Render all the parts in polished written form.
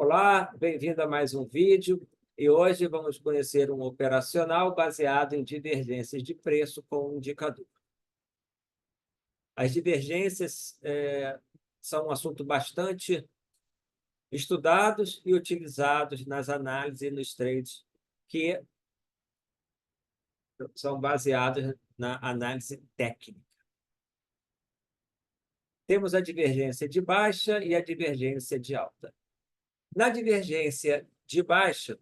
Olá, bem-vindo a mais um vídeo. E hoje vamos conhecer um operacional baseado em divergências de preço com um indicador. As divergências são um assunto bastante estudados e utilizados nas análises e nos trades que são baseados na análise técnica. Temos a divergência de baixa e a divergência de alta. Na divergência de baixa,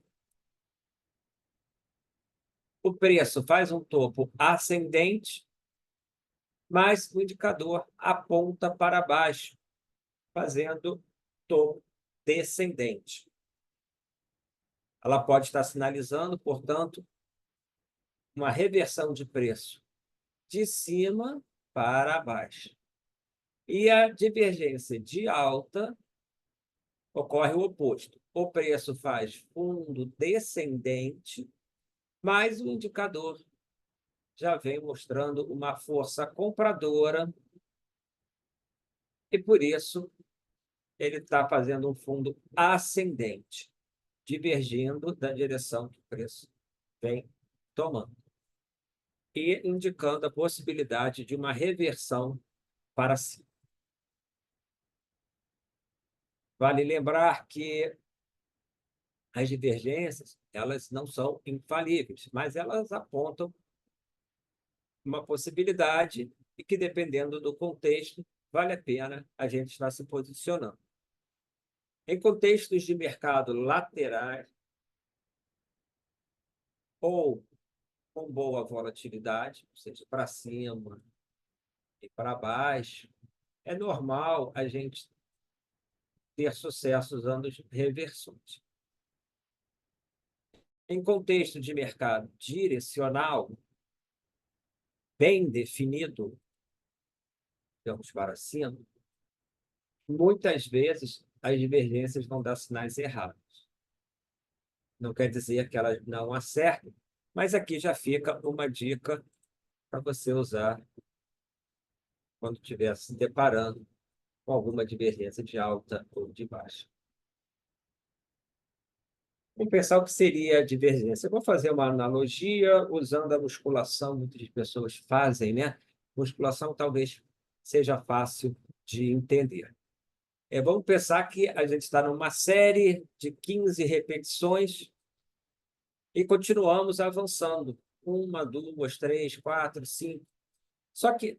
o preço faz um topo ascendente, mas o indicador aponta para baixo, fazendo topo descendente. Ela pode estar sinalizando, portanto, uma reversão de preço de cima para baixo. E a divergência de alta ocorre o oposto. O preço faz fundo descendente, mas o indicador já vem mostrando uma força compradora e, por isso, ele está fazendo um fundo ascendente, divergindo da direção que o preço vem tomando e indicando a possibilidade de uma reversão para cima. Vale lembrar que as divergências, elas não são infalíveis, mas elas apontam uma possibilidade e que, dependendo do contexto, vale a pena a gente estar se posicionando. Em contextos de mercado laterais ou com boa volatilidade, ou seja, para cima e para baixo, é normal a gente ter sucesso usando reversões. Em contexto de mercado direcional, bem definido, digamos para cima, muitas vezes as divergências vão dar sinais errados. Não quer dizer que elas não acertem, mas aqui já fica uma dica para você usar quando estiver se deparando com alguma divergência de alta ou de baixa. Vamos pensar o que seria a divergência. Eu vou fazer uma analogia usando a musculação, muitas pessoas fazem, né? Musculação talvez seja fácil de entender. Vamos pensar que a gente está numa série de 15 repetições e continuamos avançando. 1, 2, 3, 4, 5. Só que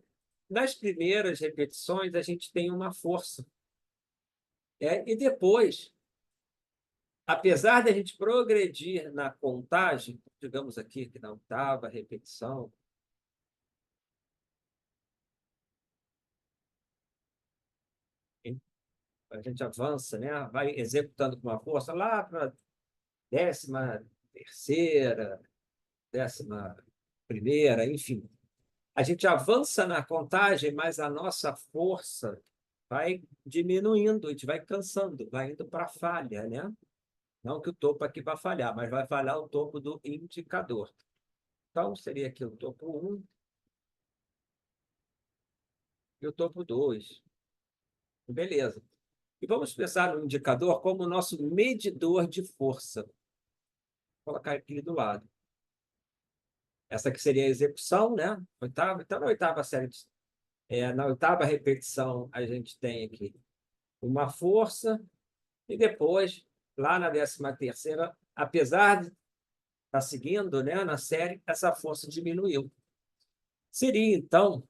nas primeiras repetições a gente tem uma força. E depois, apesar de a gente progredir na contagem, digamos aqui que na oitava repetição, a gente avança, né? Vai executando com uma força lá para a 13ª, 11ª, enfim. A gente avança na contagem, mas a nossa força vai diminuindo, a gente vai cansando, vai indo para a falha, né? Não que o topo aqui vai falhar, mas vai falhar o topo do indicador. Então, seria aqui o topo 1 e o topo 2. Beleza. E vamos pensar no indicador como o nosso medidor de força. Vou colocar aqui do lado. Essa aqui seria a execução, né? Oitava. Então, na oitava série, na oitava repetição, a gente tem aqui uma força e depois, lá na 13ª, apesar de estar seguindo, né, na série, essa força diminuiu. Seria, então,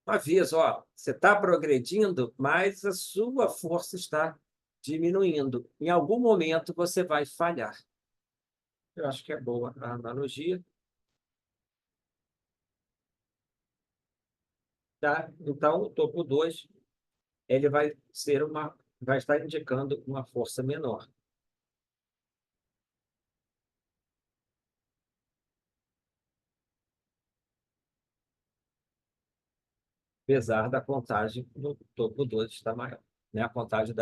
um aviso, ó, você está progredindo, mas a sua força está diminuindo. Em algum momento você vai falhar. Eu acho que é boa a analogia. Tá? Então, o topo 2 ele vai estar indicando uma força menor. Apesar da contagem no topo 2 estar maior, né? A contagem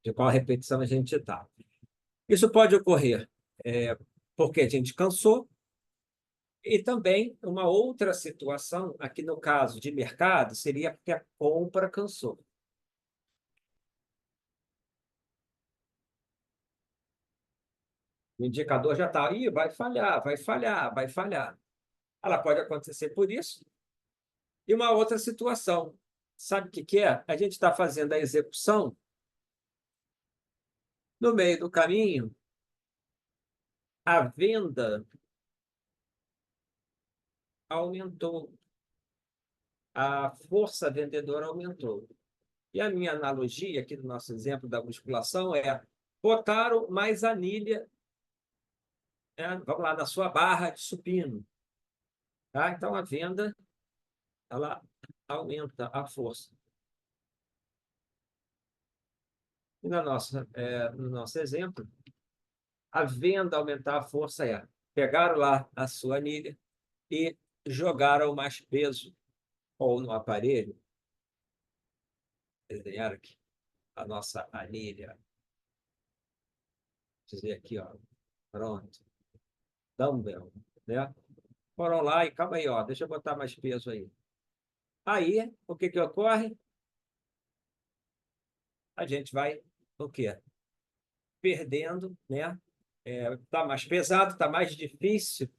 de qual repetição a gente está. Isso pode ocorrer porque a gente cansou, e também uma outra situação, aqui no caso de mercado, seria porque a compra cansou. O indicador já está aí, vai falhar, vai falhar, vai falhar. Ela pode acontecer por isso. E uma outra situação, sabe o que que é? A gente está fazendo a execução, no meio do caminho, a venda aumentou, a força vendedora aumentou. E a minha analogia aqui do nosso exemplo da musculação é: botaram mais anilha, né? Vamos lá, na sua barra de supino. Tá? Então, a venda ela aumenta a força. E no nosso exemplo, a venda aumentar a força é: pegaram lá a sua anilha e jogaram mais peso ou no aparelho, desenharam aqui a nossa anilha, dizer aqui, ó, pronto, dumbbell, né? Foram lá e calma aí, ó, deixa eu botar mais peso aí. Aí, o que que ocorre? A gente vai, o quê? Perdendo, né? Tá mais pesado, tá mais difícil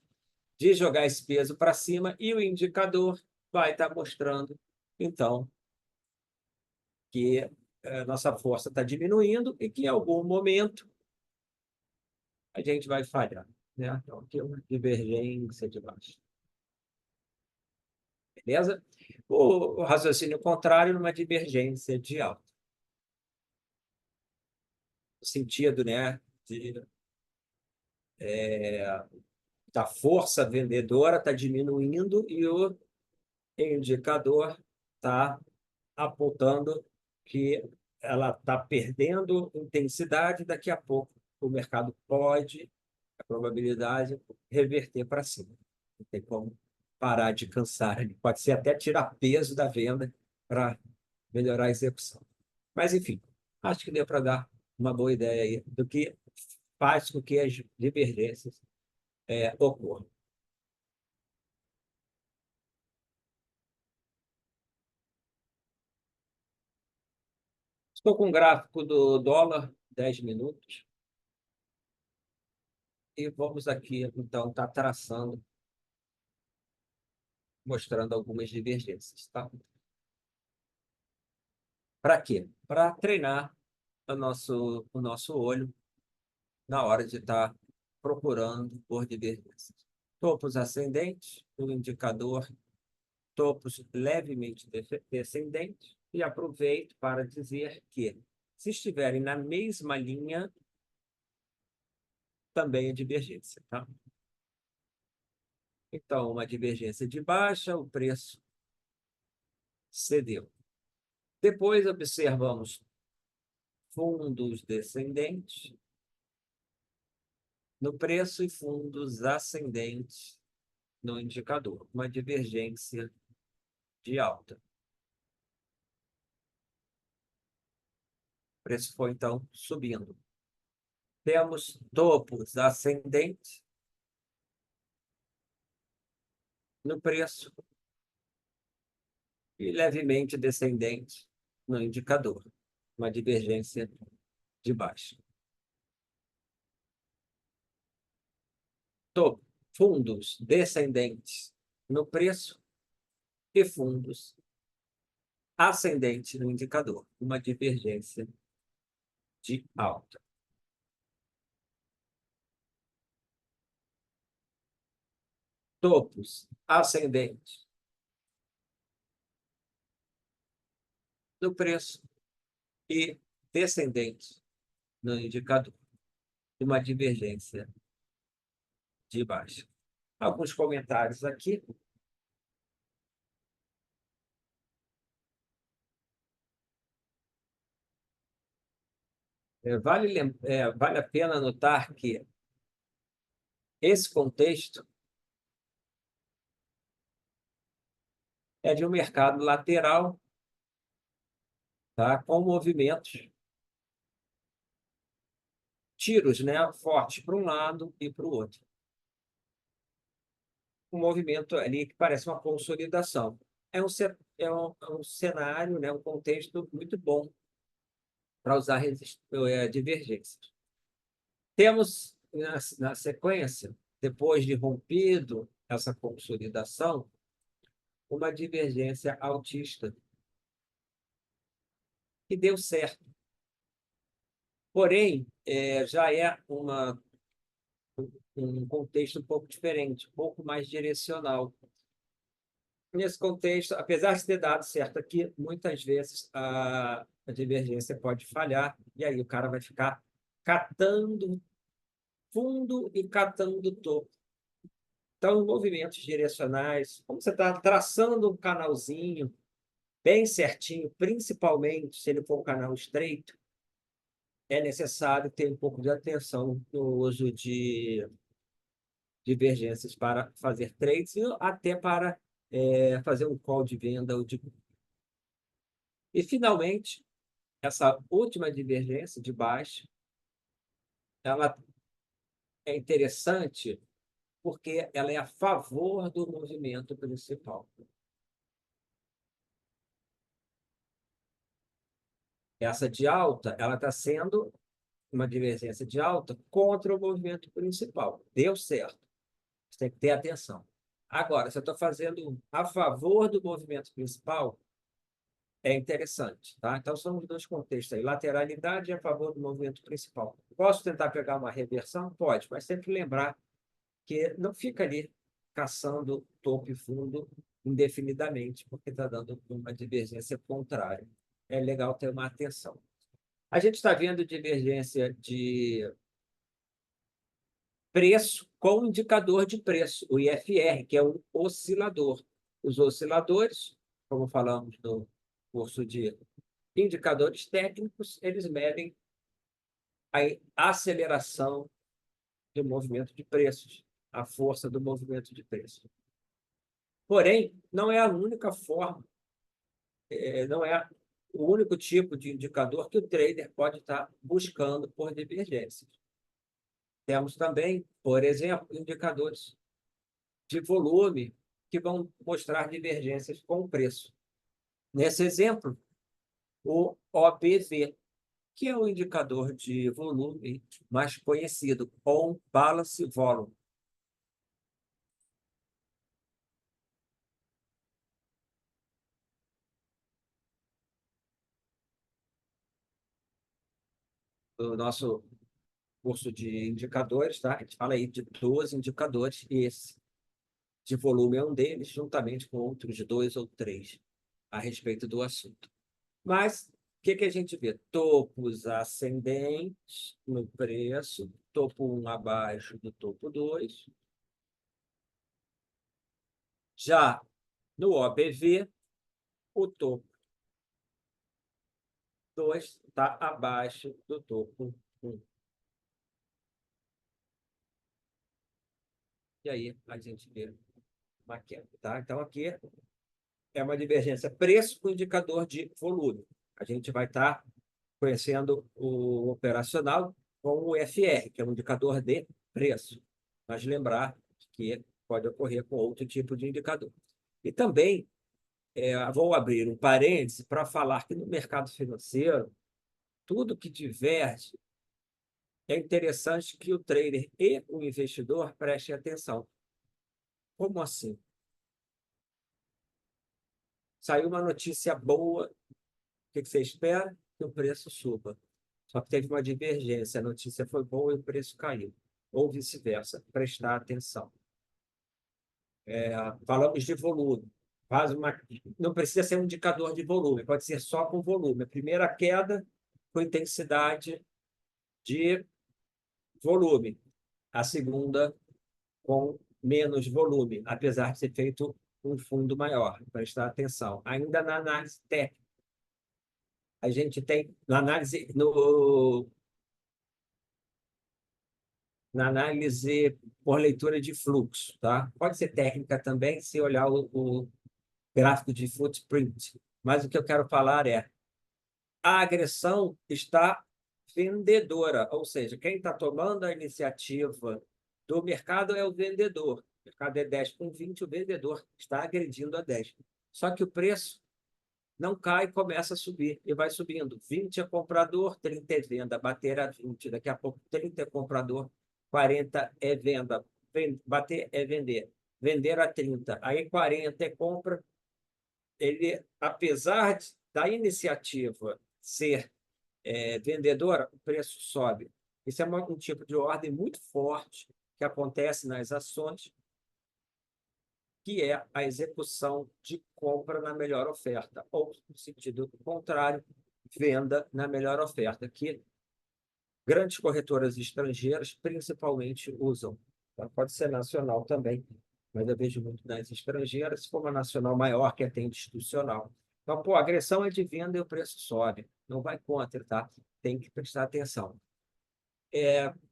de jogar esse peso para cima e o indicador vai estar mostrando, então, que nossa força está diminuindo e que em algum momento a gente vai falhar, né? Então, aqui é uma divergência de baixo. Beleza? O raciocínio contrário numa divergência de alta. No sentido, né, da força vendedora está diminuindo e o indicador está apontando que ela está perdendo intensidade, daqui a pouco o mercado pode, a probabilidade, reverter para cima. Não tem como parar de cansar. Ele pode ser até tirar peso da venda para melhorar a execução. Mas, enfim, acho que deu para dar uma boa ideia aí do que faz com que as divergências ocorram. Estou com um gráfico do dólar, 10 minutos, e vamos aqui, então, estar traçando, mostrando algumas divergências. Tá? Para quê? Para treinar o nosso olho na hora de estar procurando por divergências. Topos ascendentes, o indicador topos levemente descendentes, e aproveito para dizer que, se estiverem na mesma linha, também é divergência. Tá? Então, uma divergência de baixa, o preço cedeu. Depois observamos fundos descendentes no preço e fundos ascendentes no indicador, uma divergência de alta. O preço foi, então, subindo. Temos topos ascendentes no preço e levemente descendente no indicador, uma divergência de baixa. Topo, fundos descendentes no preço e fundos ascendentes no indicador, uma divergência de alta. Topos ascendentes no preço e descendentes no indicador, uma divergência de baixa. Alguns comentários aqui. Vale a pena notar que esse contexto é de um mercado lateral, tá? Com movimentos, tiros, né? Fortes para um lado e para o outro. Um movimento ali que parece uma consolidação. É um cenário, né? Um contexto muito bom para usar divergências. Temos na sequência, depois de rompido essa consolidação, uma divergência altista, que deu certo. Porém, já é um contexto um pouco diferente, um pouco mais direcional. Nesse contexto, apesar de ter dado certo aqui, muitas vezes a divergência pode falhar, e aí o cara vai ficar catando fundo e catando topo. Então, movimentos direcionais, como você está traçando um canalzinho bem certinho, principalmente se ele for um canal estreito, é necessário ter um pouco de atenção no uso de divergências para fazer trades, e até para fazer um call de venda. E, finalmente, essa última divergência de baixa, ela é interessante porque ela é a favor do movimento principal. Essa de alta, ela está sendo uma divergência de alta contra o movimento principal. Deu certo. Você tem que ter atenção. Agora, se eu estou fazendo a favor do movimento principal, é interessante, tá? Então, são os dois contextos aí. Lateralidade a favor do movimento principal. Posso tentar pegar uma reversão? Pode, mas sempre lembrar que não fica ali caçando topo e fundo indefinidamente, porque está dando uma divergência contrária. É legal ter uma atenção. A gente está vendo divergência de preço com indicador de preço, o IFR, que é um oscilador. Os osciladores, como falamos no curso de indicadores técnicos, eles medem a aceleração do movimento de preços, a força do movimento de preços. Porém, não é a única forma, não é o único tipo de indicador que o trader pode estar buscando por divergências. Temos também, por exemplo, indicadores de volume que vão mostrar divergências com o preço. Nesse exemplo, o OBV, que é o indicador de volume mais conhecido, On Balance Volume. No nosso curso de indicadores, tá? A gente fala aí de 12 indicadores, e esse de volume é um deles, juntamente com outros 2 ou 3 a respeito do assunto. Mas o que a gente vê? Topos ascendentes no preço, topo 1 abaixo do topo 2. Já no OBV, o topo 2 está abaixo do topo 1. E aí a gente vê uma queda. Tá? Então, aqui é uma divergência preço com indicador de volume. A gente vai estar conhecendo o operacional com o FR, que é um indicador de preço. Mas lembrar que pode ocorrer com outro tipo de indicador. E também vou abrir um parêntese para falar que no mercado financeiro, tudo que diverge, é interessante que o trader e o investidor prestem atenção. Como assim? Saiu uma notícia boa, o que você espera? Que o preço suba. Só que teve uma divergência, a notícia foi boa e o preço caiu. Ou vice-versa, prestar atenção. Falamos de volume. Não precisa ser um indicador de volume, pode ser só com volume. A primeira queda com intensidade de volume. A segunda com menos volume, apesar de ter feito um fundo maior. Prestar atenção. Ainda na análise técnica, a gente tem na análise por leitura de fluxo, tá? Pode ser técnica também, se olhar o gráfico de footprint. Mas o que eu quero falar é a agressão está vendedora, ou seja, quem está tomando a iniciativa do mercado é o vendedor. O mercado é 10,20, o vendedor está agredindo a 10. Só que o preço não cai, começa a subir e vai subindo. 20 é comprador, 30 é venda, bater a 20. Daqui a pouco, 30 é comprador, 40 é venda, bater é vender, vender a 30, aí 40 é compra. Ele, apesar da iniciativa ser vendedora, o preço sobe. Isso é um tipo de ordem muito forte que acontece nas ações, que é a execução de compra na melhor oferta, ou, no sentido contrário, venda na melhor oferta, que grandes corretoras estrangeiras principalmente usam. Tá? Pode ser nacional também, mas eu vejo muito nas estrangeiras, se for uma nacional maior, que atende institucional. Então, pô, a agressão é de venda e o preço sobe. Não vai contra, tá? Tem que prestar atenção.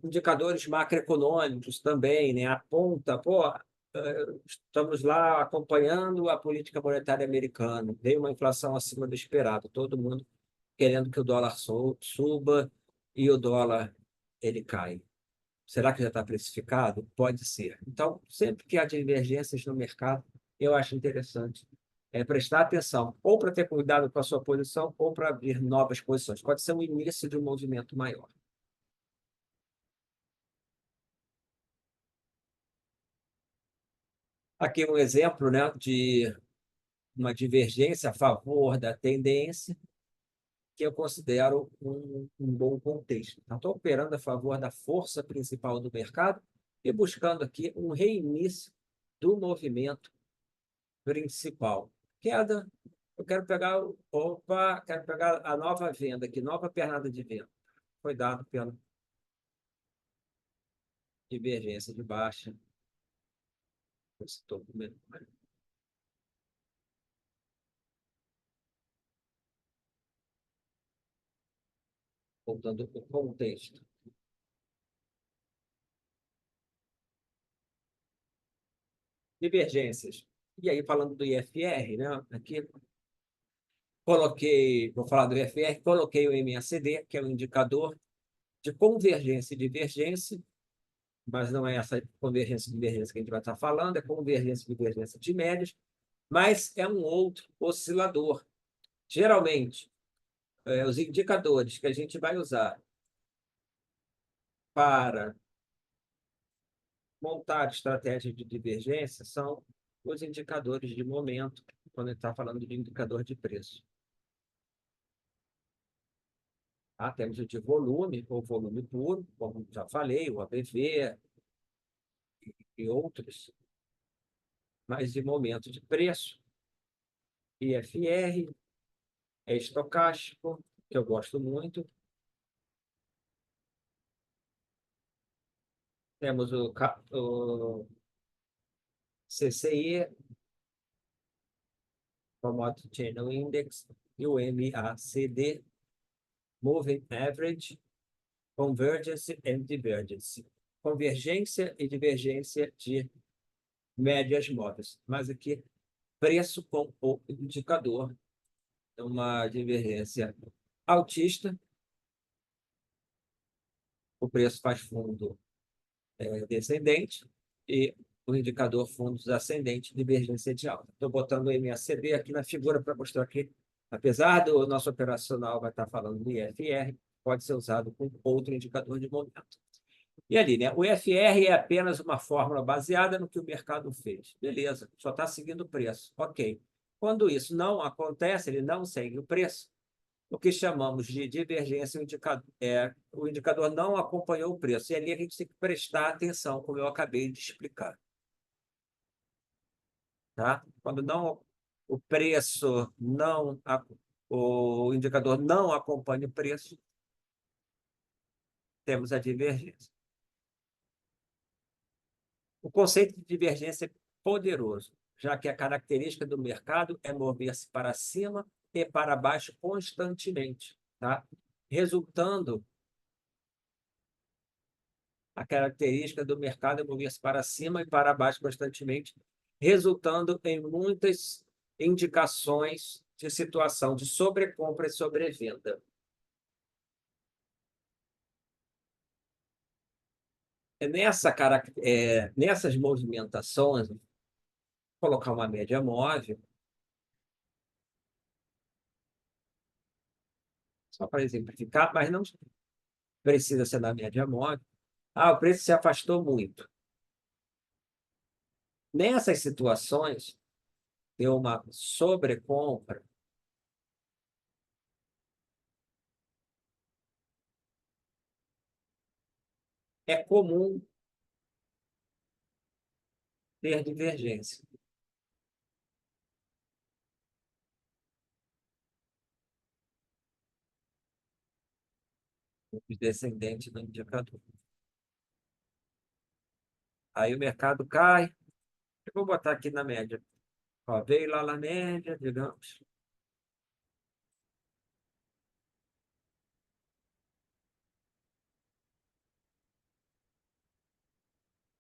Indicadores macroeconômicos também, né? Aponta, pô, estamos lá acompanhando a política monetária americana. Veio uma inflação acima do esperado. Todo mundo querendo que o dólar suba e o dólar ele cai. Será que já está precificado? Pode ser. Então, sempre que há divergências no mercado, eu acho interessante prestar atenção, ou para ter cuidado com a sua posição, ou para abrir novas posições. Pode ser o início de um movimento maior. Aqui um exemplo, né, de uma divergência a favor da tendência, que eu considero um bom contexto. Estou operando a favor da força principal do mercado e buscando aqui um reinício do movimento principal. Queda, eu quero pegar, opa, quero pegar a nova venda aqui, nova pernada de venda. Foi dado pela divergência de baixa. Estou voltando ao contexto. Divergências. E aí, falando do IFR, né? Aqui coloquei, vou falar do IFR, coloquei o MACD, que é o indicador de convergência e divergência, mas não é essa convergência e divergência que a gente vai estar falando, é convergência e divergência de médias, mas é um outro oscilador. Geralmente, os indicadores que a gente vai usar para montar estratégias de divergência são os indicadores de momento, quando a gente está falando de indicador de preço. Temos o de volume, ou volume puro, como já falei, o ABV e outros, mas de momento de preço, IFR, é estocástico, que eu gosto muito. Temos o CCI, Commodity Channel Index, e o MACD, Moving Average, Convergence and Divergence. Convergência e divergência de médias móveis. Mas aqui, preço com o indicador, uma divergência altista, o preço faz fundo descendente e o indicador fundos ascendente, divergência de alta. Estou botando o MACD aqui na figura para mostrar que, apesar do nosso operacional vai estar falando do IFR, pode ser usado com outro indicador de momento. E ali, né? O IFR é apenas uma fórmula baseada no que o mercado fez. Beleza, só está seguindo o preço. Ok. Quando isso não acontece, ele não segue o preço, o que chamamos de divergência, o indicador não acompanhou o preço. E ali a gente tem que prestar atenção, como eu acabei de explicar. Tá? Quando não, o preço não, o indicador não acompanha o preço, temos a divergência. O conceito de divergência é poderoso, já que a característica do mercado é mover-se para cima e para baixo constantemente, tá? Resultando a característica do mercado é mover-se para cima e para baixo constantemente, resultando em muitas indicações de situação de sobrecompra e sobrevenda. Nessas movimentações, vou colocar uma média móvel, só para exemplificar, mas não precisa ser na média móvel. O preço se afastou muito. Nessas situações, deu uma sobrecompra, é comum ter divergência. Os descendentes do indicador. Aí o mercado cai. Eu vou botar aqui na média. Ó, veio lá na média, digamos.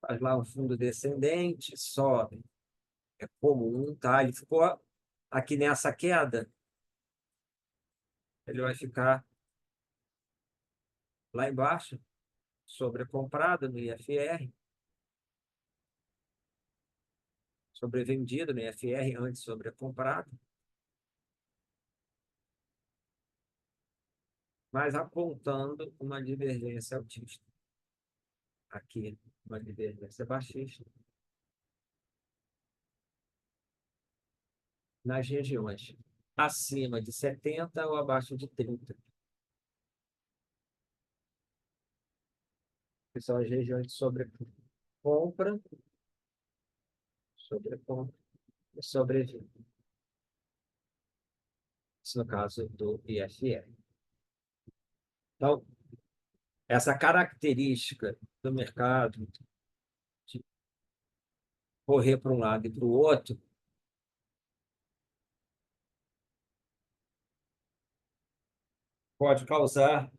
Faz lá um fundo descendente, sobe. É comum, tá? Ele ficou aqui nessa queda, ele vai ficar lá embaixo, sobrecomprado no IFR, sobrevendido no IFR, antes sobrecomprado, mas apontando uma divergência altista. Aqui, uma divergência baixista nas regiões acima de 70 ou abaixo de 30, que são as regiões de sobrecompra, sobrecompra e sobrevenda. Isso no caso do IFR. Então, essa característica do mercado de correr para um lado e para o outro pode causar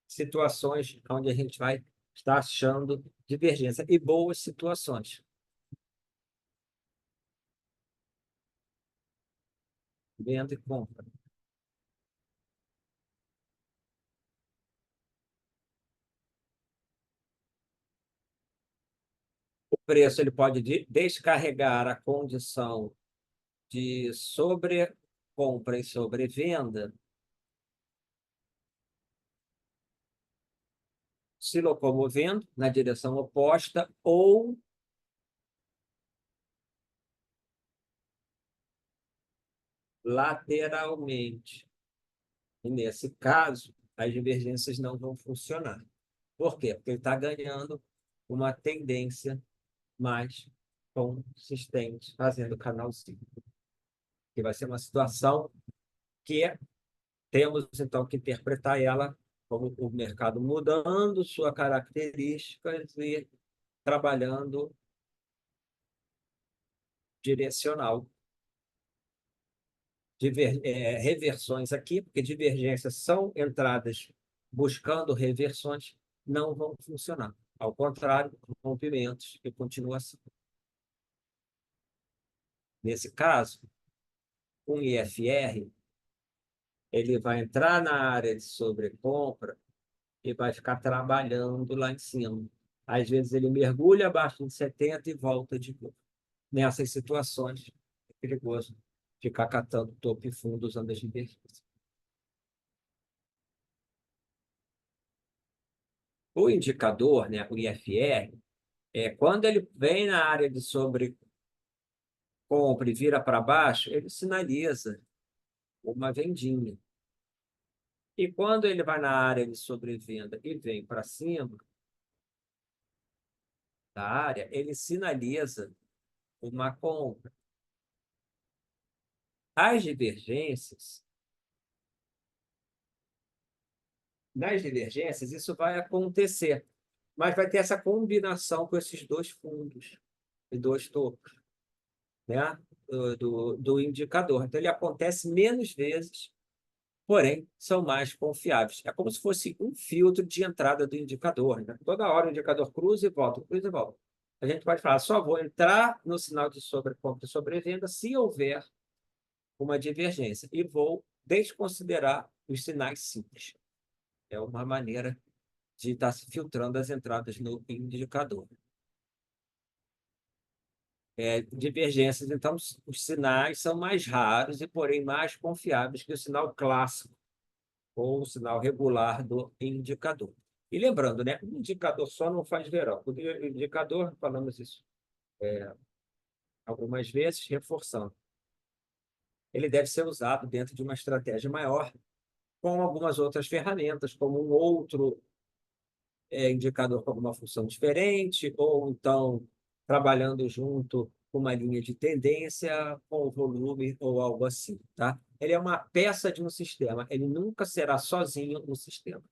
situações onde a gente vai estar achando divergência e boas situações. Venda e compra. O preço ele pode descarregar a condição de sobrecompra e sobrevenda, se locomovendo na direção oposta ou lateralmente. E nesse caso, as divergências não vão funcionar. Por quê? Porque ele está ganhando uma tendência mais consistente, fazendo canalzinho. Que vai ser uma situação que temos, então, que interpretar ela como o mercado mudando suas características e trabalhando direcional. Reversões aqui, porque divergências são entradas buscando reversões, não vão funcionar. Ao contrário, rompimentos que continuam assim. Nesse caso, um IFR ele vai entrar na área de sobrecompra e vai ficar trabalhando lá em cima. Às vezes ele mergulha abaixo de 70 e volta de novo. Nessas situações, é perigoso ficar catando topo e fundo usando as divergências. O indicador, né, o IFR, quando ele vem na área de sobrecompra e vira para baixo, ele sinaliza uma vendinha. E quando ele vai na área de sobrevenda e vem para cima da área, ele sinaliza uma compra. As divergências, nas divergências, isso vai acontecer, mas vai ter essa combinação com esses dois fundos e dois topos, né? Do indicador. Então, ele acontece menos vezes, porém, são mais confiáveis. É como se fosse um filtro de entrada do indicador, né? Toda hora o indicador cruza e volta, cruza e volta. A gente pode falar, só vou entrar no sinal de sobrecompra e sobrevenda se houver uma divergência e vou desconsiderar os sinais simples. É uma maneira de estar se filtrando as entradas no indicador. Divergências, então, os sinais são mais raros e, porém, mais confiáveis que o sinal clássico ou o sinal regular do indicador. E lembrando, né, um indicador só não faz verão. O indicador, falamos isso algumas vezes, reforçando, ele deve ser usado dentro de uma estratégia maior, com algumas outras ferramentas, como um outro indicador com alguma função diferente, ou então trabalhando junto com uma linha de tendência, com o volume ou algo assim, tá? Ele é uma peça de um sistema, ele nunca será sozinho um sistema.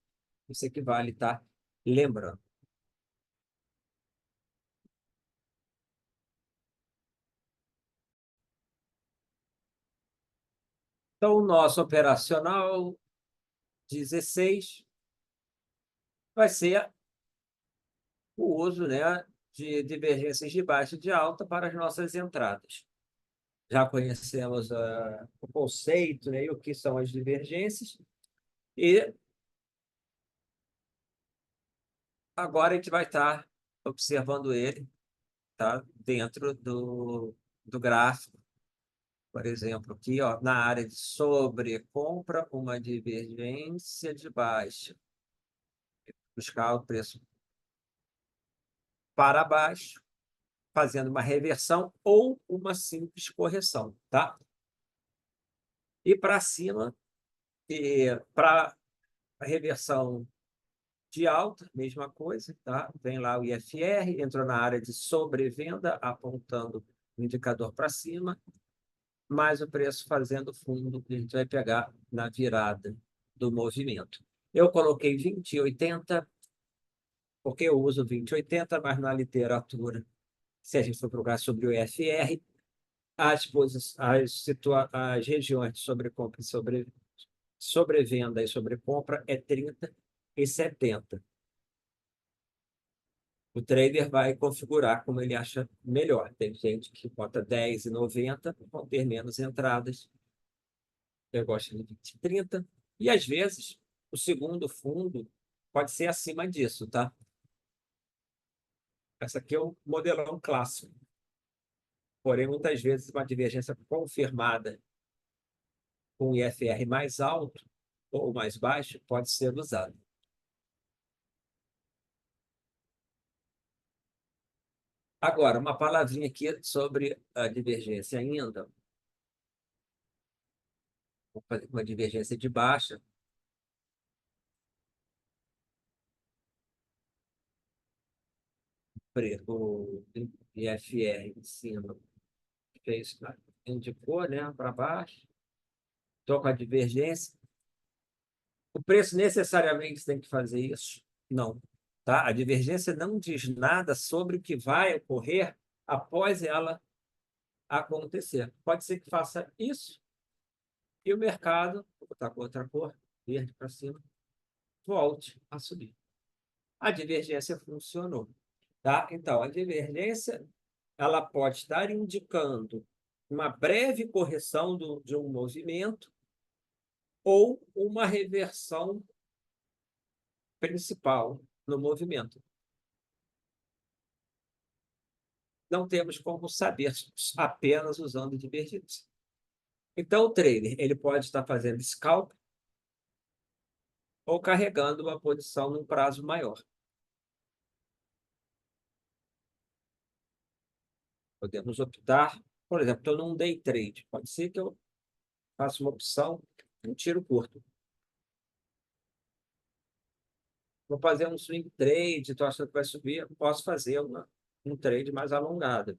Isso aqui vale estar lembrando. Então, o nosso operacional 16 vai ser o uso, né, de divergências de baixa e de alta para as nossas entradas. Já conhecemos o conceito, né, e o que são as divergências, e agora a gente vai estar observando ele, tá, dentro do gráfico. Por exemplo, aqui, ó, na área de sobrecompra, uma divergência de baixa. Buscar o preço para baixo, fazendo uma reversão ou uma simples correção, tá? E para cima, para a reversão de alta, mesma coisa, tá? Vem lá o IFR, entrou na área de sobrevenda, apontando o indicador para cima, mais o preço fazendo fundo, que a gente vai pegar na virada do movimento. Eu coloquei 20,80, porque eu uso 20,80, mas na literatura, se a gente for procurar sobre o IFR, as regiões de sobrecompra e sobrevenda e sobrecompra é 30 e 70. O trader vai configurar como ele acha melhor. Tem gente que bota 10 e 90, vão ter menos entradas. Eu gosto de 20 e 30. E, às vezes, o segundo fundo pode ser acima disso, tá? Essa aqui é o modelão clássico. Porém, muitas vezes, uma divergência confirmada com IFR mais alto ou mais baixo pode ser usada. Agora, uma palavrinha aqui sobre a divergência ainda. Vou fazer uma divergência de baixa. O IFR em cima fez, indicou, né, para baixo. Estou com a divergência. O preço necessariamente tem que fazer isso? Não. Tá? A divergência não diz nada sobre o que vai ocorrer após ela acontecer. Pode ser que faça isso e o mercado, vou botar com outra cor, verde para cima, volte a subir. A divergência funcionou. Tá? Então, a divergência ela pode estar indicando uma breve correção de um movimento ou uma reversão principal no movimento. Não temos como saber apenas usando divergência. Então, o trader ele pode estar fazendo scalp ou carregando uma posição num prazo maior. Podemos optar, por exemplo, estou num day trade. Pode ser que eu faça uma opção, um tiro curto. Vou fazer um swing trade, estou achando que vai subir, posso fazer um trade mais alongado.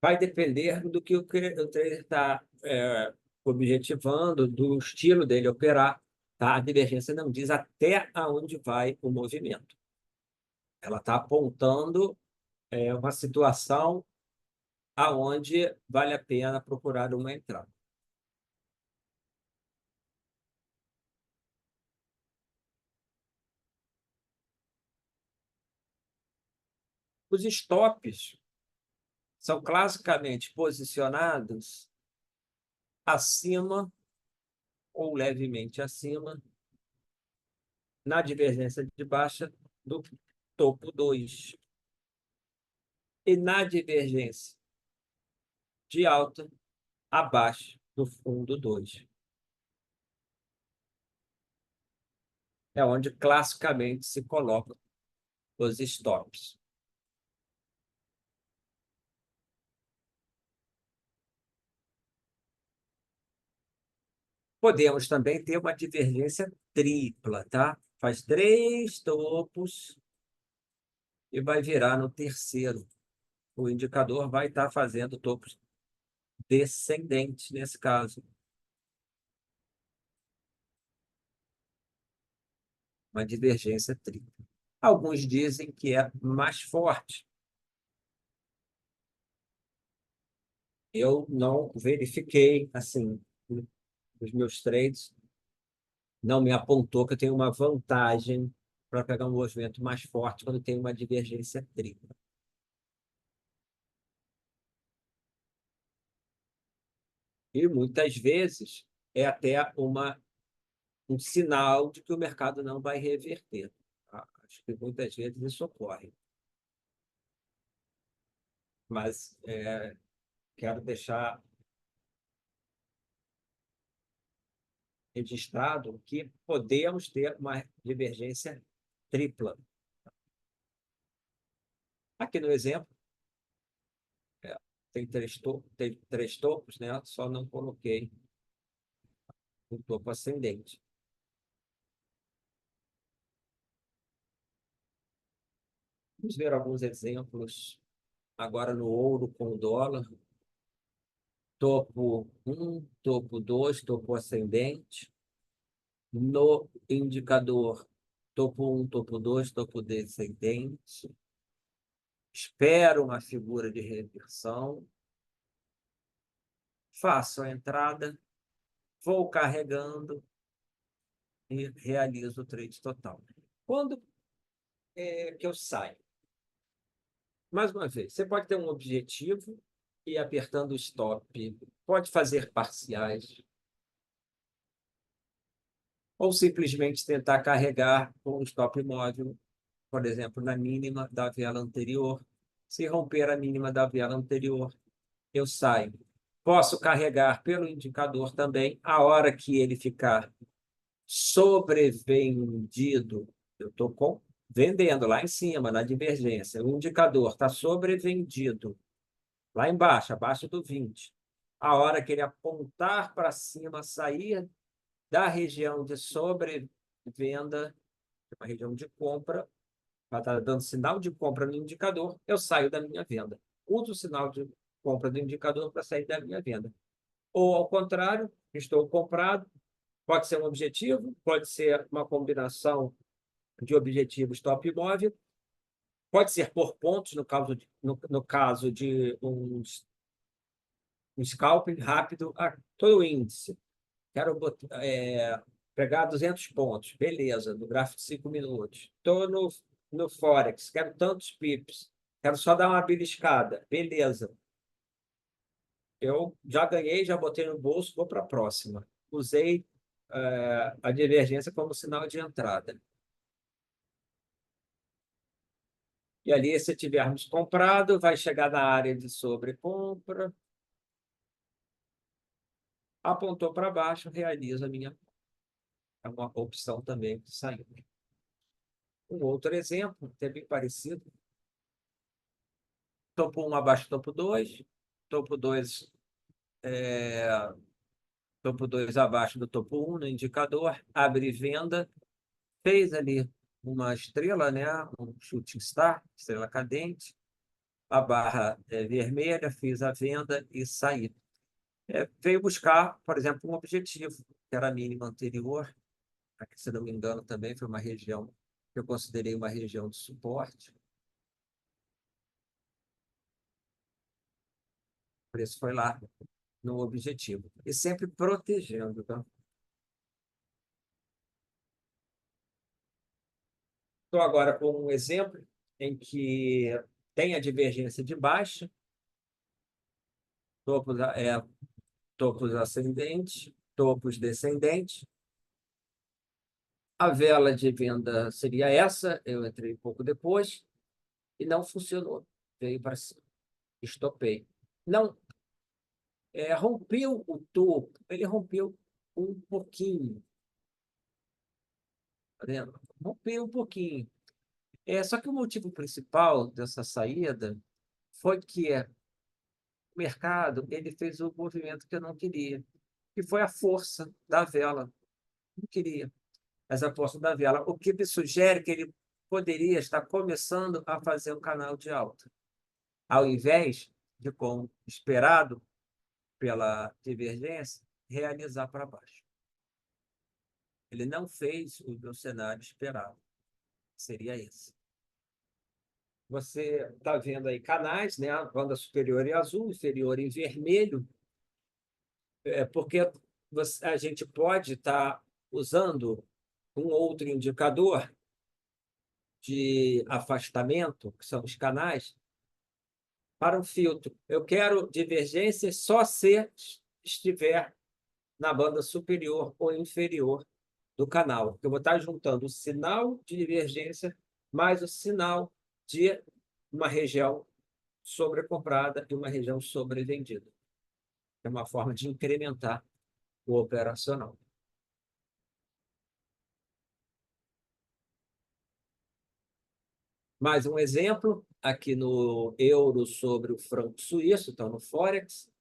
Vai depender do que o trader está objetivando, do estilo dele operar. Tá? A divergência não diz até aonde vai o movimento. Ela está apontando uma situação aonde vale a pena procurar uma entrada. Os stops são classicamente posicionados acima ou levemente acima na divergência de baixa do topo 2 e na divergência de alta abaixo do fundo 2. É onde classicamente se colocam os stops. Podemos também ter uma divergência tripla, tá? Faz 3 topos e vai virar no terceiro. O indicador vai estar fazendo topos descendentes nesse caso. Uma divergência tripla. Alguns dizem que é mais forte. Eu não verifiquei, assim, os meus trades não me apontou que eu tenho uma vantagem para pegar um movimento mais forte quando tem uma divergência tripla. E muitas vezes é até um sinal de que o mercado não vai reverter. Tá? Acho que muitas vezes isso ocorre. Mas quero deixar registrado que podemos ter uma divergência tripla. Aqui no exemplo, é, tem 3 topos, né? Só não coloquei o topo ascendente. Vamos ver alguns exemplos agora no ouro com o dólar. Topo 1, topo 2, topo ascendente. No indicador, topo 1, topo 2, topo descendente. Espero uma figura de reversão. Faço a entrada, vou carregando e realizo o trade total. Quando é que eu saio? Mais uma vez, você pode ter um objetivo e apertando o stop, pode fazer parciais, ou simplesmente tentar carregar com um stop móvel, por exemplo, na mínima da vela anterior. Se romper a mínima da vela anterior, eu saio. Posso carregar pelo indicador também, a hora que ele ficar sobrevendido, eu estou vendendo lá em cima, na divergência. O indicador está sobrevendido lá embaixo, abaixo do 20. A hora que ele apontar para cima, sair da região de sobrevenda, uma região de compra, vai estar dando sinal de compra no indicador, eu saio da minha venda. Uso o sinal de compra do indicador para sair da minha venda. Ou, ao contrário, estou comprado, pode ser um objetivo, pode ser uma combinação de objetivos top imóvel, pode ser por pontos, no caso de um scalping rápido, todo o índice. Quero pegar 200 pontos, beleza, no gráfico de 5 minutos. Estou no Forex, quero tantos pips, quero só dar uma beliscada, beleza. Eu já ganhei, já botei no bolso, vou para a próxima. Usei a divergência como sinal de entrada. E ali, se tivermos comprado, vai chegar na área de sobrecompra, apontou para baixo, realiza a minha. É uma opção também de sair. Um outro exemplo, que é bem parecido. Topo 1 abaixo do topo 2, topo 2, topo 2 abaixo do topo 1 no indicador, abre venda, fez ali uma estrela, né? Um shooting star, estrela cadente, a barra vermelha, fiz a venda e saí. Veio buscar, por exemplo, um objetivo, que era a mínima anterior, aqui, se não me engano, também foi uma região que eu considerei uma região de suporte. O preço foi lá no objetivo. E sempre protegendo, tá? Estou agora com um exemplo em que tem a divergência de baixa, topos, topos ascendentes, topos descendentes. A vela de venda seria essa, eu entrei um pouco depois e não funcionou. Veio para cima, estopei. Não, rompeu o topo, ele rompeu um pouquinho. Tá vendo? Rompeu um pouquinho. Só que o motivo principal dessa saída foi que o mercado ele fez o movimento que eu não queria, que foi a força da vela. Não queria essa força da vela, o que me sugere que ele poderia estar começando a fazer um canal de alta, ao invés de, como esperado pela divergência, realizar para baixo. Ele não fez o meu cenário esperado, seria esse. Você está vendo aí canais, né? A banda superior em azul, inferior em vermelho, porque a gente pode estar usando um outro indicador de afastamento, que são os canais, para um filtro. Eu quero divergência só se estiver na banda superior ou inferior do canal. Eu vou estar juntando o sinal de divergência mais o sinal de uma região sobrecomprada e uma região sobrevendida. É uma forma de incrementar o operacional. Mais um exemplo, aqui no euro sobre o franco suíço, então no Forex,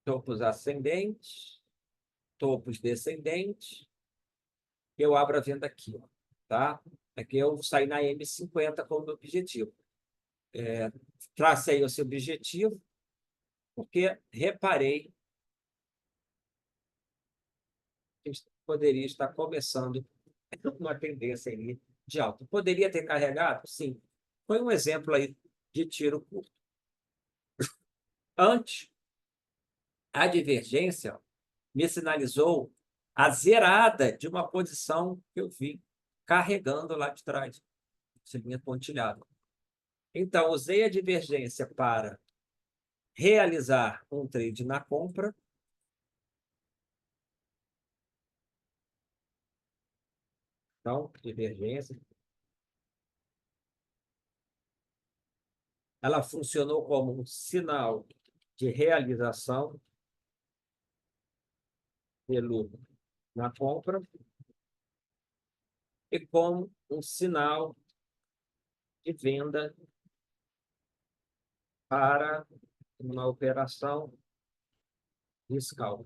topos ascendentes, topos descendentes, eu abro a venda aqui, ó, tá? Aqui eu saí na M50 como objetivo. Tracei esse objetivo porque reparei que poderia estar começando uma tendência aí de alta. Poderia ter carregado? Sim. Foi um exemplo aí de tiro curto. Antes, a divergência me sinalizou a zerada de uma posição que eu vi carregando lá de trás, essa linha pontilhada. Então, usei a divergência para realizar um trade na compra. Então, divergência. Ela funcionou como um sinal de realização de lucro na compra e como um sinal de venda para uma operação fiscal,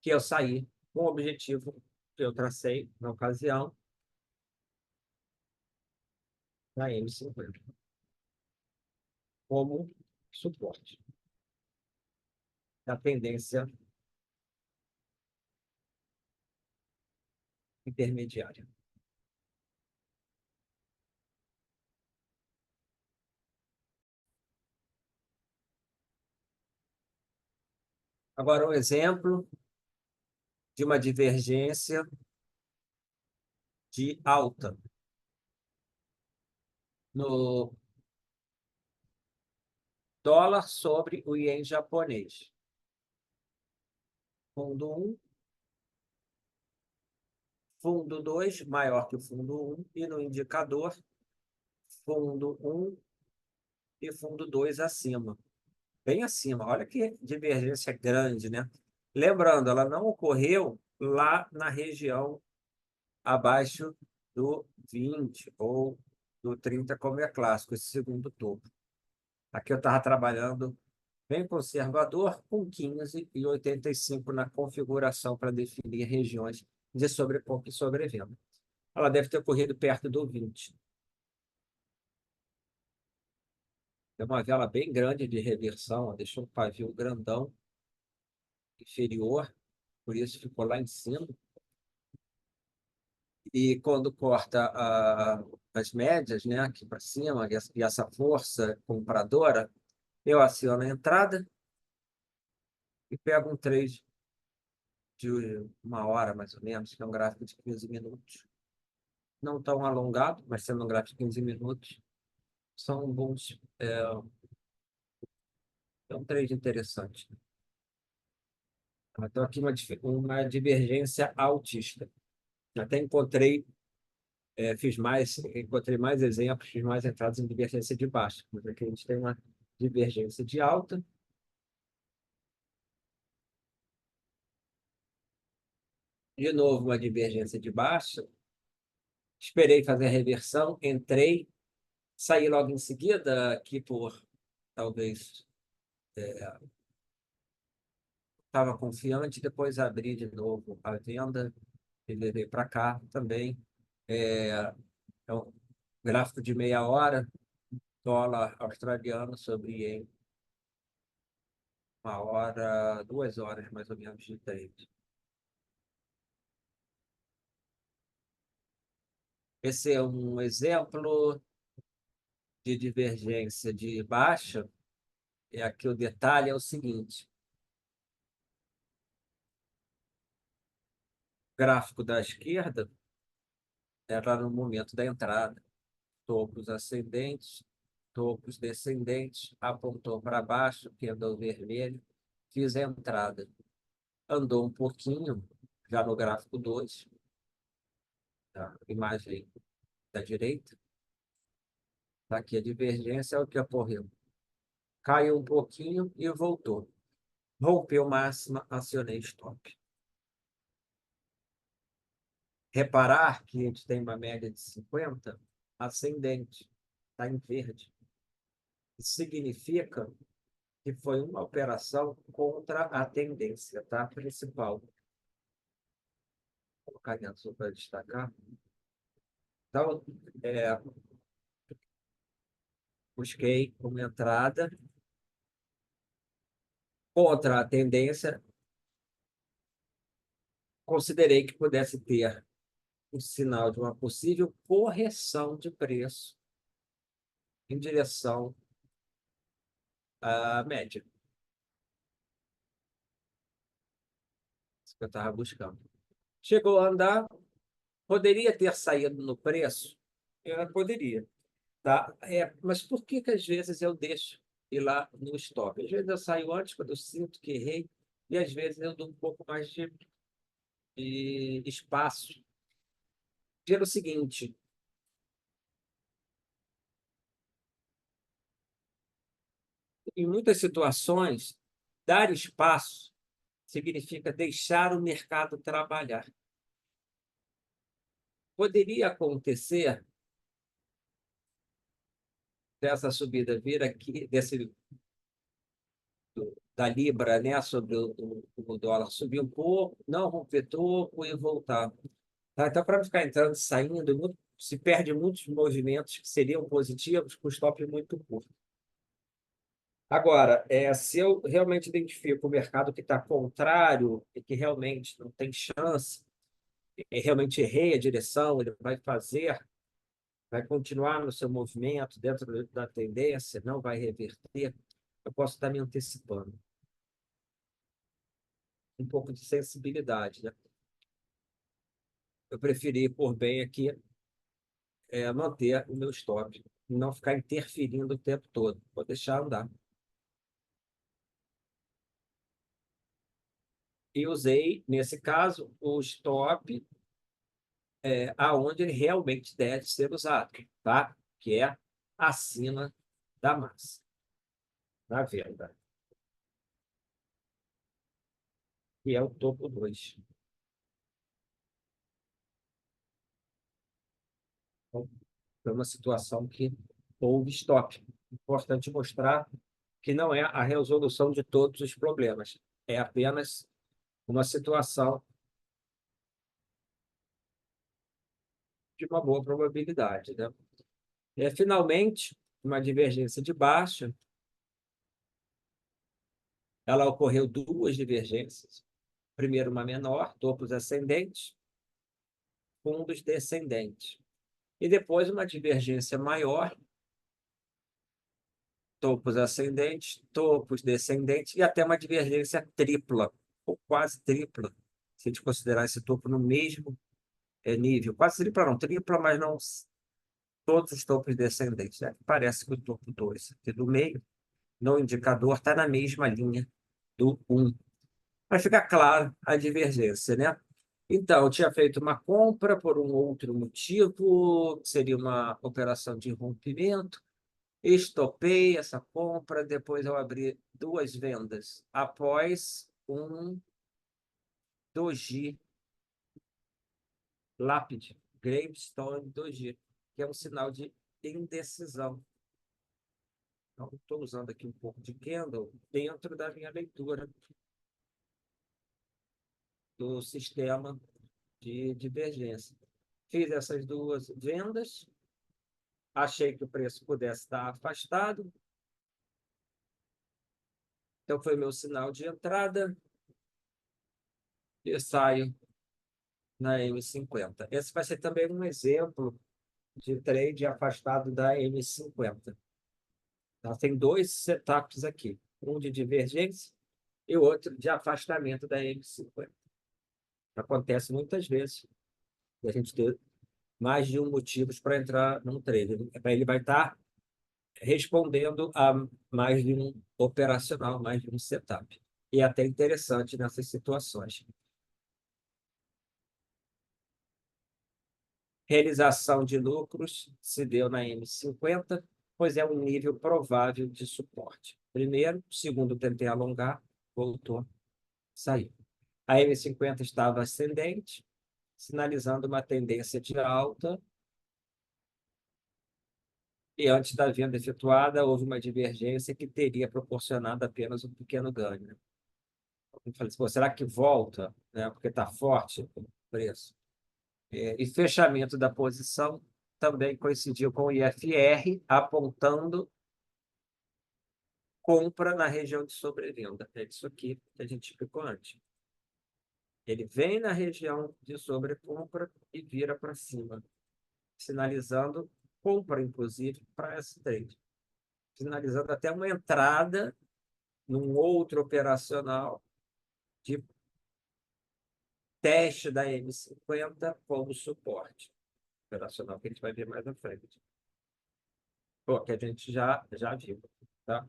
que eu saí com o objetivo que eu tracei na ocasião da M50 como suporte da tendência intermediária. Agora, um exemplo de uma divergência de alta no dólar sobre o iene japonês. Fundo 1, fundo 2 maior que o fundo 1, e no indicador, fundo 1 e fundo 2 acima. Bem acima. Olha que divergência grande, né? Lembrando, ela não ocorreu lá na região abaixo do 20 ou do 30, como é clássico, esse segundo topo. Aqui eu estava trabalhando bem conservador, com 15 e 85 na configuração para definir regiões de sobrecompra e sobrevenda. Ela deve ter ocorrido perto do 20. É uma vela bem grande de reversão, ó, deixou um pavio grandão inferior, por isso ficou lá em cima. E quando corta as médias, né, aqui para cima, e essa força compradora, eu aciono a entrada e pego um trade de uma hora, mais ou menos, que é um gráfico de 15 minutos. Não tão alongado, mas sendo um gráfico de 15 minutos, são bons. É um trade interessante. Então, aqui uma divergência altista. Até encontrei mais exemplos, fiz mais entradas em divergência de baixa. Mas aqui a gente tem uma divergência de alta De novo, uma divergência de baixa. Esperei fazer a reversão, entrei, saí logo em seguida, aqui por talvez estava confiante, depois abri de novo a venda e levei para cá também. É, é um gráfico de meia hora, dólar australiano sobre ien, 1 hora, 2 horas mais ou menos de trade. Esse é um exemplo de divergência de baixa. E aqui o detalhe é o seguinte: o gráfico da esquerda era no momento da entrada, topos ascendentes, topos descendentes, apontou para baixo, candle vermelho, fiz a entrada. Andou um pouquinho, já no gráfico 2, a imagem da direita. Aqui a divergência é o que ocorreu. Caiu um pouquinho e voltou. Rompeu máxima, acionei stop. Reparar que a gente tem uma média de 50 ascendente, está em verde. Isso significa que foi uma operação contra a tendência, tá? Principal. Vou colocar dentro só para destacar. Então, busquei uma entrada contra a tendência, considerei que pudesse ter um sinal de uma possível correção de preço em direção à média. Isso que eu estava buscando. Chegou a andar, poderia ter saído no preço? Eu poderia, tá? Mas por que que às vezes eu deixo ir lá no stop? Às vezes eu saio antes, quando eu sinto que errei, e às vezes eu dou um pouco mais de espaço. Pelo seguinte, em muitas situações, dar espaço significa deixar o mercado trabalhar. Poderia acontecer dessa subida vir aqui, da Libra, né, sobre o dólar, subir um pouco, não romper topo e voltar. Tá? Então, para não ficar entrando e saindo, se perde muitos movimentos que seriam positivos com stop muito curto. Agora, se eu realmente identifico o mercado que está contrário e que realmente não tem chance, realmente errei a direção, ele vai continuar no seu movimento dentro da tendência, não vai reverter, eu posso estar me antecipando. Um pouco de sensibilidade, né? Eu preferi, por bem aqui, manter o meu stop, não ficar interferindo o tempo todo. Vou deixar andar. E usei, nesse caso, o stop aonde ele realmente deve ser usado, tá? Que é acima da massa, na venda, que é o topo 2. Então, foi uma situação que houve stop. Importante mostrar que não é a resolução de todos os problemas, é apenas uma situação de uma boa probabilidade, né? Finalmente, uma divergência de baixa, ela ocorreu duas divergências. Primeiro, uma menor, topos ascendentes, fundos descendentes. E depois, uma divergência maior, topos ascendentes, topos descendentes, e até uma divergência tripla, ou quase tripla, se a gente considerar esse topo no mesmo nível. Quase tripla, não, tripla, mas não todos os topos descendentes. Né? Parece que o topo 2 aqui do meio, no indicador, está na mesma linha do 1. Vai ficar claro a divergência, né? Então, eu tinha feito uma compra por um outro motivo, que seria uma operação de rompimento, estopei essa compra, depois eu abri duas vendas após um doji lápide, gravestone doji, que é um sinal de indecisão. Então, estou usando aqui um pouco de Candle dentro da minha leitura do sistema de divergência. Fiz essas duas vendas, achei que o preço pudesse estar afastado, então foi meu sinal de entrada, e saio na M50. Esse vai ser também um exemplo de trade afastado da M50. Ela tem dois setups aqui, um de divergência e o outro de afastamento da M50. Acontece muitas vezes a gente ter mais de um motivo para entrar num trade. Ele vai estar respondendo a mais de um operacional, mais de um setup. E é até interessante nessas situações. Realização de lucros se deu na M50, pois é um nível provável de suporte. Primeiro, segundo, tentei alongar, voltou, saiu. A M50 estava ascendente, sinalizando uma tendência de alta, e antes da venda efetuada, houve uma divergência que teria proporcionado apenas um pequeno ganho. Eu falei assim, será que volta? Né? Porque está forte o preço. E fechamento da posição também coincidiu com o IFR, apontando compra na região de sobrevenda. É isso aqui que a gente explicou antes. Ele vem na região de sobrecompra e vira para cima, sinalizando compra, inclusive, para essa trade. Sinalizando até uma entrada num outro operacional de teste da M50 como suporte operacional, que a gente vai ver mais à frente. Pô, que a gente já viu, tá?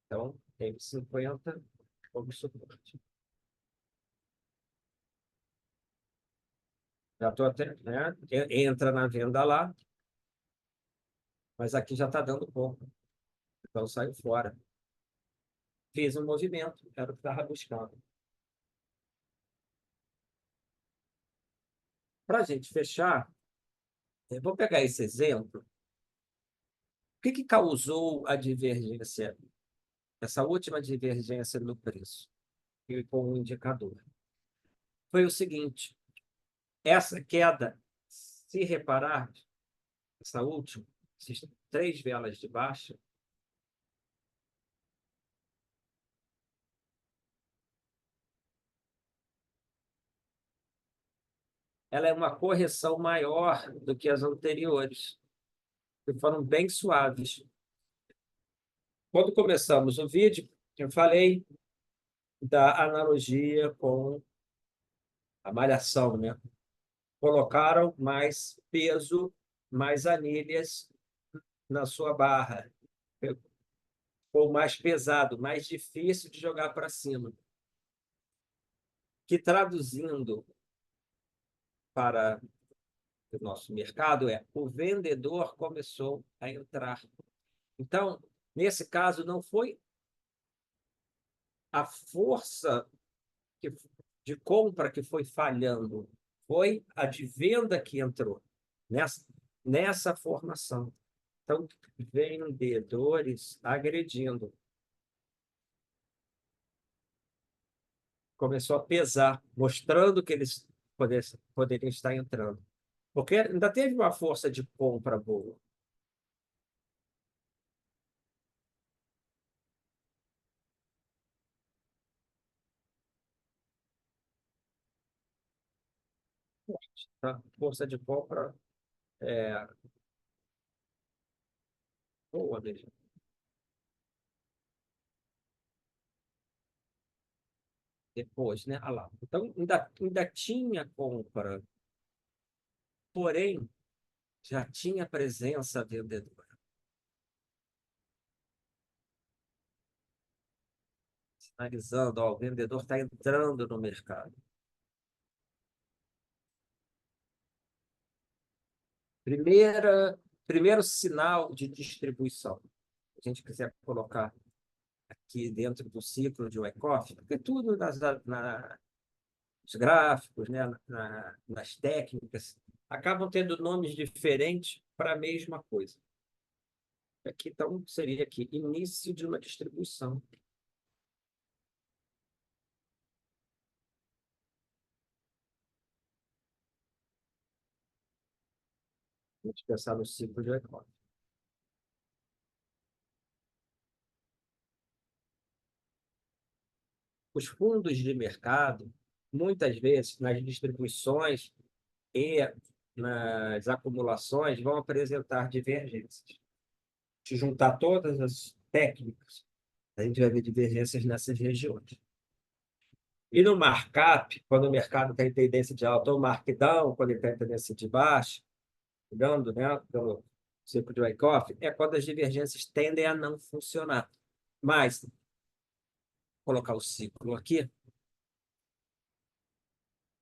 Então, M50 como suporte. Já estou até, né? Entra na venda lá, mas aqui já está dando pouco. Então, saiu fora. Fiz um movimento, era o que estava buscando. Para a gente fechar, eu vou pegar esse exemplo. O que causou a divergência, essa última divergência no preço, e com o indicador? Foi o seguinte: essa queda, se reparar, essa última, essas três velas de baixa, ela é uma correção maior do que as anteriores, que foram bem suaves. Quando começamos o vídeo, eu falei da analogia com a malhação, né? Colocaram mais peso, mais anilhas na sua barra. Ficou mais pesado, mais difícil de jogar para cima. Que traduzindo para o nosso mercado é o vendedor começou a entrar. Então, nesse caso, não foi a força de compra que foi falhando, foi a de venda que entrou nessa formação. Então, vendedores agredindo. Começou a pesar, mostrando que eles poderiam estar entrando. Porque ainda teve uma força de compra boa. Tá? Força de compra boa mesmo. Depois, né? Ah lá. Então, ainda tinha compra, porém, já tinha presença vendedora. Sinalizando, ó, o vendedor está entrando no mercado. Primeiro sinal de distribuição. Se a gente quiser colocar aqui dentro do ciclo de Wyckoff, porque tudo os gráficos, né, nas técnicas, acabam tendo nomes diferentes para a mesma coisa. Aqui, então, seria aqui, início de uma distribuição. Vamos pensar no ciclo de Wyckoff. Os fundos de mercado, muitas vezes, nas distribuições e nas acumulações, vão apresentar divergências. Se juntar todas as técnicas, a gente vai ver divergências nessas regiões. E no markup, quando o mercado está em tendência de alta, ou markdown, quando ele está em tendência de baixa, olhando, né, pelo ciclo de Wyckoff, é quando as divergências tendem a não funcionar. Mas, vou colocar o ciclo aqui,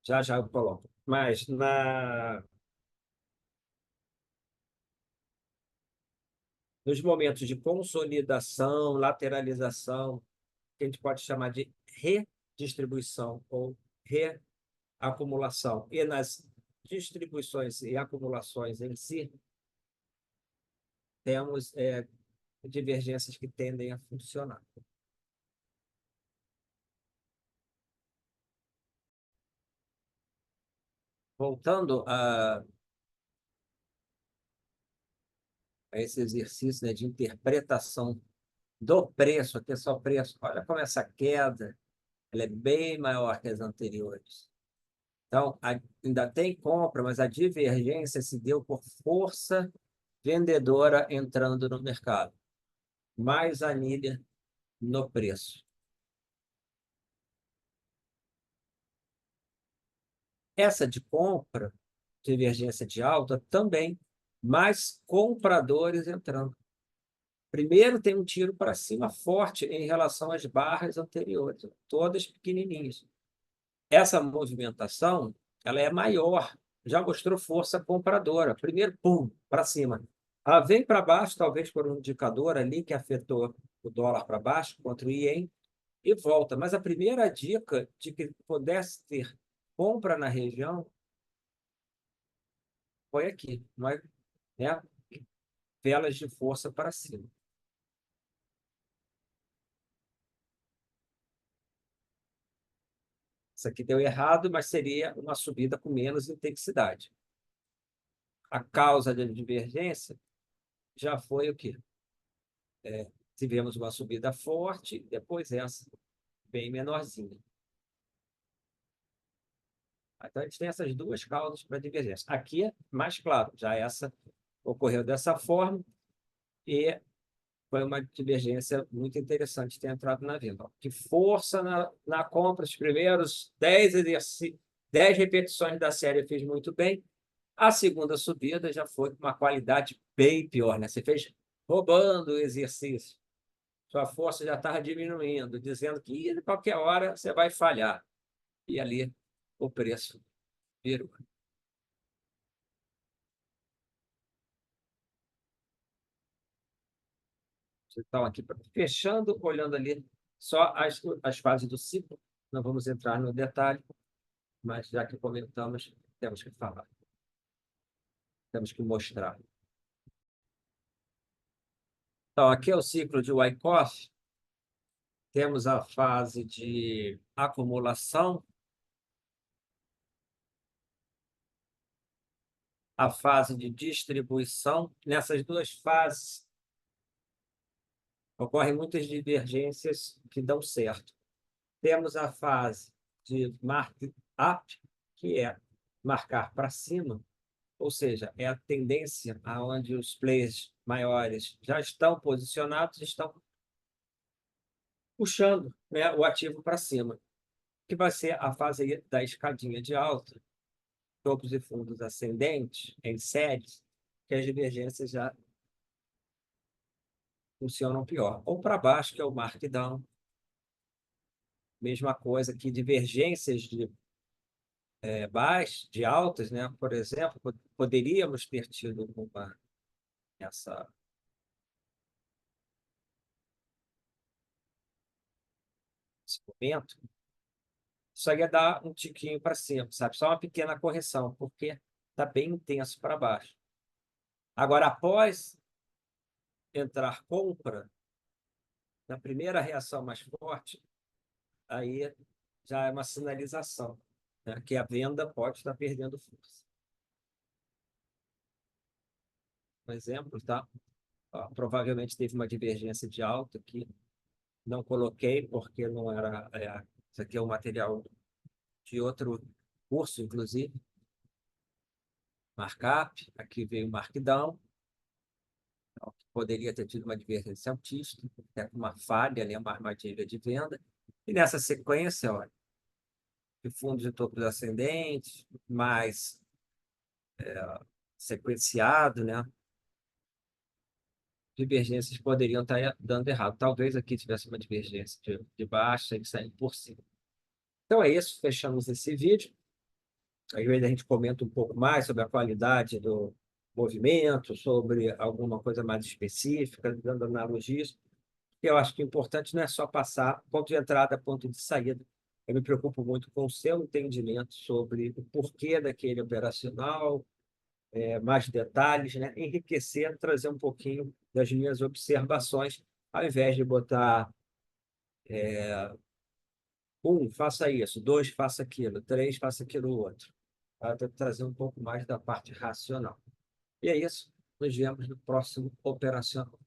já já eu coloco. Mas nos momentos de consolidação, lateralização, que a gente pode chamar de redistribuição ou reacumulação, e nas distribuições e acumulações em si, temos divergências que tendem a funcionar. Voltando a esse exercício, né, de interpretação do preço, aqui é só preço. Olha como essa queda ela é bem maior que as anteriores. Então, ainda tem compra, mas a divergência se deu por força vendedora entrando no mercado, mais anilha no preço. Essa de compra, divergência de alta, também mais compradores entrando. Primeiro tem um tiro para cima forte em relação às barras anteriores, todas pequenininhas. Essa movimentação ela é maior, já mostrou força compradora. Primeiro, pum, para cima. Ela vem para baixo, talvez por um indicador ali que afetou o dólar para baixo contra o ien, e volta. Mas a primeira dica de que pudesse ter compra na região foi aqui, né? Velas de força para cima. Isso aqui deu errado, mas seria uma subida com menos intensidade. A causa da divergência já foi o quê? Tivemos uma subida forte, depois essa bem menorzinha. Então, a gente tem essas duas causas para divergência. Aqui é mais claro, já essa ocorreu dessa forma e foi uma divergência muito interessante ter entrado na venda. Que força na compra, os primeiros 10 repetições da série eu fiz muito bem. A segunda subida já foi com uma qualidade bem pior, né? Você fez roubando o exercício. Sua força já estava diminuindo, dizendo que a qualquer hora você vai falhar. E ali o preço virou. Então, aqui, fechando, olhando ali só as fases do ciclo, não vamos entrar no detalhe, mas já que comentamos, temos que falar, temos que mostrar. Então, aqui é o ciclo de Wyckoff, temos a fase de acumulação, a fase de distribuição. Nessas duas fases, ocorrem muitas divergências que dão certo. Temos a fase de mark-up, que é marcar para cima, ou seja, é a tendência aonde os players maiores já estão posicionados, estão puxando, né, o ativo para cima, que vai ser a fase da escadinha de alta, topos e fundos ascendentes, em séries, que as divergências já funcionam pior. Ou para baixo, que é o markdown, mesma coisa que divergências de altas, né? Por exemplo, poderíamos ter tido essa esse momento Isso aí ia dar um tiquinho para cima, sabe? Só uma pequena correção, porque está bem intenso para baixo. Agora, após entrar compra, na primeira reação mais forte, aí já é uma sinalização, né, que a venda pode estar perdendo força. Um exemplo, tá? Ó, provavelmente teve uma divergência de alta aqui. Não coloquei porque não era. Isso aqui é um material de outro curso, inclusive. Markup, aqui veio o markdown. Então, poderia ter tido uma divergência altista, até com uma falha ali, uma armadilha de venda. E nessa sequência, olha, de fundo de topos ascendentes, mais sequenciado, né? Divergências poderiam estar dando errado. Talvez aqui tivesse uma divergência de baixa e saindo por cima. Então é isso, fechamos esse vídeo. Aí a gente comenta um pouco mais sobre a qualidade do movimento, sobre alguma coisa mais específica, dando analogias. Eu acho que o importante não é só passar ponto de entrada, ponto de saída. Eu me preocupo muito com o seu entendimento sobre o porquê daquele operacional, mais detalhes, né? Enriquecer, trazer um pouquinho das minhas observações, ao invés de botar faça isso, dois, faça aquilo, três, faça aquilo outro. Para trazer um pouco mais da parte racional. E é isso. Nos vemos no próximo operacional.